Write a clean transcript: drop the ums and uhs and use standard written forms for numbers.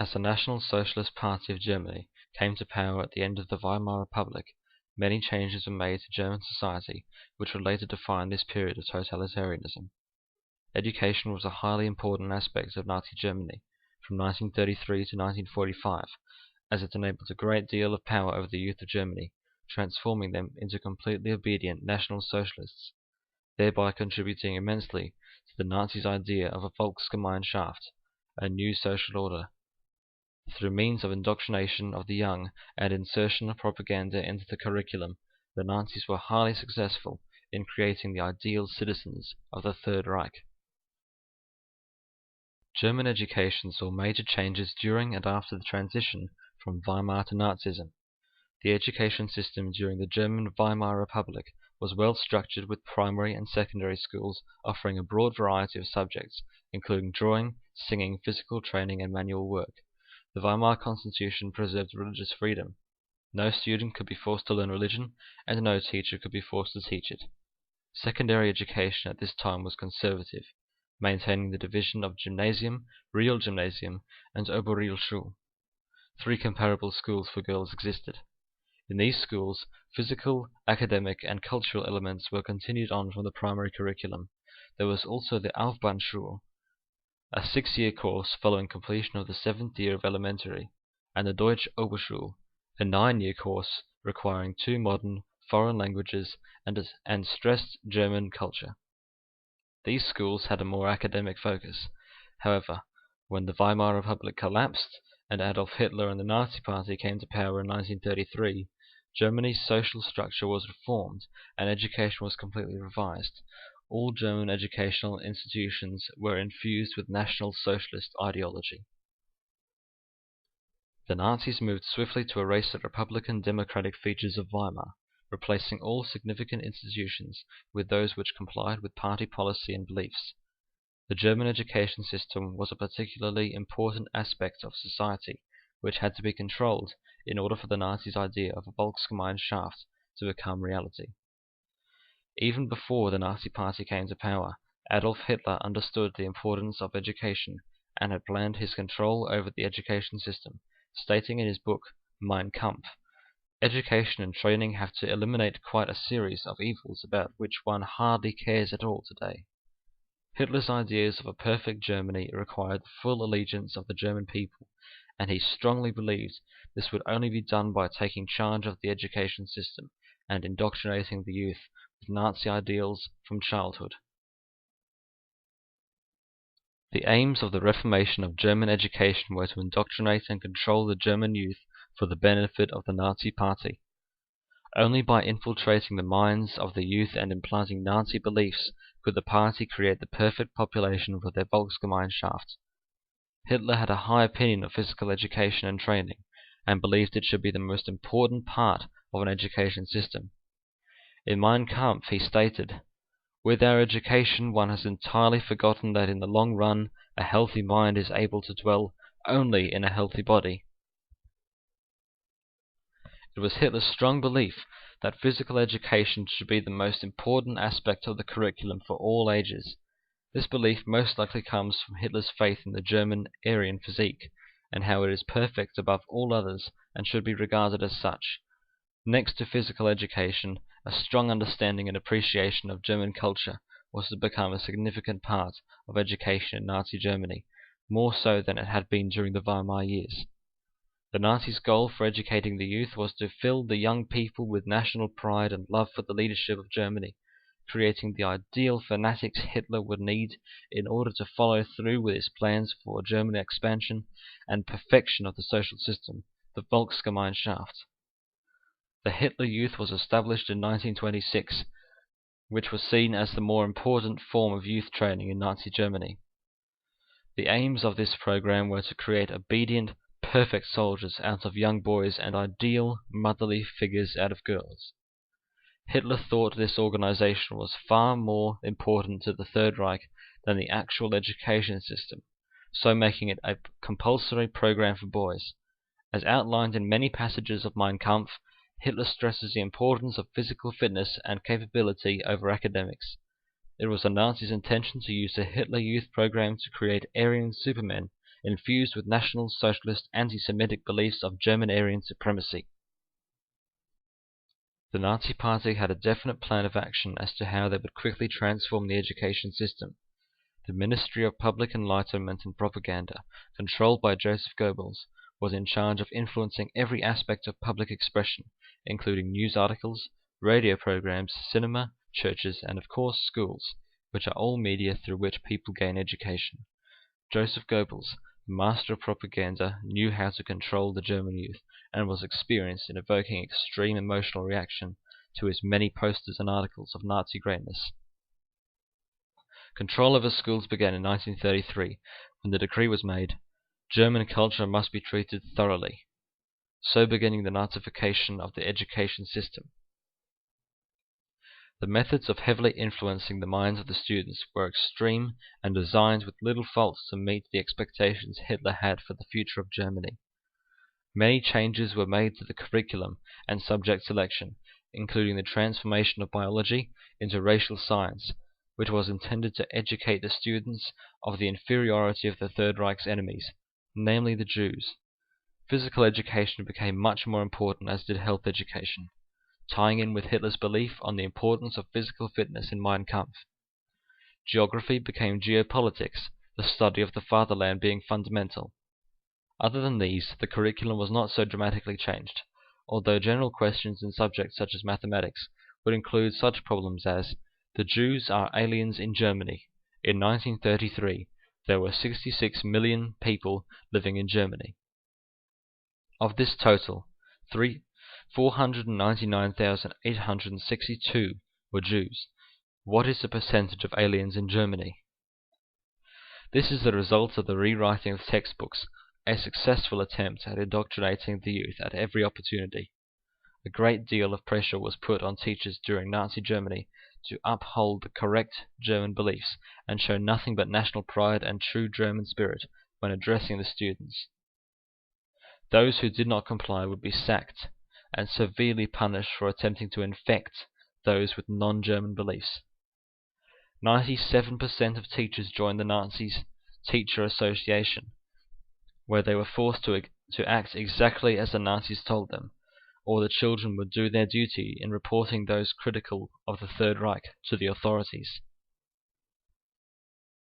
As the National Socialist Party of Germany came to power at the end of the Weimar Republic, many changes were made to German society which would later define this period of totalitarianism. Education was a highly important aspect of Nazi Germany from 1933 to 1945, as it enabled a great deal of power over the youth of Germany, transforming them into completely obedient National Socialists, thereby contributing immensely to the Nazis' idea of a Volksgemeinschaft, a new social order. Through means of indoctrination of the young and insertion of propaganda into the curriculum, the Nazis were highly successful in creating the ideal citizens of the Third Reich. German education saw major changes during and after the transition from Weimar to Nazism. The education system during the German Weimar Republic was well structured, with primary and secondary schools offering a broad variety of subjects, including drawing, singing, physical training, and manual work. The Weimar Constitution preserved religious freedom. No student could be forced to learn religion, and no teacher could be forced to teach it. Secondary education at this time was conservative, maintaining the division of Gymnasium, Realgymnasium, and Oberrealschule. 3 comparable schools for girls existed. In these schools, physical, academic, and cultural elements were continued on from the primary curriculum. There was also the Aufbauschule, a 6-year course following completion of the 7th year of elementary, and the Deutsche Oberschule, a 9-year course requiring 2 modern foreign languages and stressed German culture. These schools had a more academic focus. However, when the Weimar Republic collapsed and Adolf Hitler and the Nazi Party came to power in 1933, Germany's social structure was reformed and education was completely revised. All German educational institutions were infused with National Socialist ideology. The Nazis moved swiftly to erase the republican democratic features of Weimar, replacing all significant institutions with those which complied with party policy and beliefs. The German education system was a particularly important aspect of society which had to be controlled in order for the Nazis' idea of a Volksgemeinschaft to become reality. Even before the Nazi Party came to power, Adolf Hitler understood the importance of education and had planned his control over the education system, stating in his book Mein Kampf, "Education and training have to eliminate quite a series of evils about which one hardly cares at all today." Hitler's ideas of a perfect Germany required the full allegiance of the German people, and he strongly believed this would only be done by taking charge of the education system and indoctrinating the youth with Nazi ideals from childhood. The aims of the reformation of German education were to indoctrinate and control the German youth for the benefit of the Nazi Party. Only by infiltrating the minds of the youth and implanting Nazi beliefs could the party create the perfect population for their Volksgemeinschaft. Hitler had a high opinion of physical education and training, and believed it should be the most important part of an education system. In Mein Kampf he stated, "With our education one has entirely forgotten that in the long run a healthy mind is able to dwell only in a healthy body." It was Hitler's strong belief that physical education should be the most important aspect of the curriculum for all ages. This belief most likely comes from Hitler's faith in the German Aryan physique, and how it is perfect above all others and should be regarded as such. Next to physical education, a strong understanding and appreciation of German culture was to become a significant part of education in Nazi Germany, more so than it had been during the Weimar years. The Nazis' goal for educating the youth was to fill the young people with national pride and love for the leadership of Germany, creating the ideal fanatics Hitler would need in order to follow through with his plans for German expansion and perfection of the social system, the Volksgemeinschaft. The Hitler Youth was established in 1926, which was seen as the more important form of youth training in Nazi Germany. The aims of this program were to create obedient, perfect soldiers out of young boys and ideal, motherly figures out of girls. Hitler thought this organization was far more important to the Third Reich than the actual education system, so making it a compulsory program for boys. As outlined in many passages of Mein Kampf, Hitler stresses the importance of physical fitness and capability over academics. It was the Nazis' intention to use the Hitler Youth program to create Aryan supermen infused with National Socialist anti-Semitic beliefs of German Aryan supremacy. The Nazi Party had a definite plan of action as to how they would quickly transform the education system. The Ministry of Public Enlightenment and Propaganda, controlled by Joseph Goebbels, was in charge of influencing every aspect of public expression, including news articles, radio programs, cinema, churches, and of course schools, which are all media through which people gain education. Joseph Goebbels, the master of propaganda, knew how to control the German youth, and was experienced in evoking extreme emotional reaction to his many posters and articles of Nazi greatness. Control over schools began in 1933, when the decree was made, German culture must be treated thoroughly, so beginning the Nazification of the education system. The methods of heavily influencing the minds of the students were extreme and designed with little fault to meet the expectations Hitler had for the future of Germany. Many changes were made to the curriculum and subject selection, including the transformation of biology into racial science, which was intended to educate the students of the inferiority of the Third Reich's enemies, namely the Jews. Physical education became much more important, as did health education, tying in with Hitler's belief on the importance of physical fitness in Mein Kampf. Geography became geopolitics, the study of the fatherland being fundamental. Other than these, the curriculum was not so dramatically changed, although general questions in subjects such as mathematics would include such problems as, the Jews are aliens in Germany. In 1933, there were 66 million people living in Germany. Of this total, 499,862 were Jews. What is the percentage of aliens in Germany? This is the result of the rewriting of textbooks, a successful attempt at indoctrinating the youth at every opportunity. A great deal of pressure was put on teachers during Nazi Germany to uphold the correct German beliefs and show nothing but national pride and true German spirit when addressing the students. Those who did not comply would be sacked and severely punished for attempting to infect those with non-German beliefs. 97% of teachers joined the Nazis' Teacher Association, where they were forced to act exactly as the Nazis told them, or the children would do their duty in reporting those critical of the Third Reich to the authorities.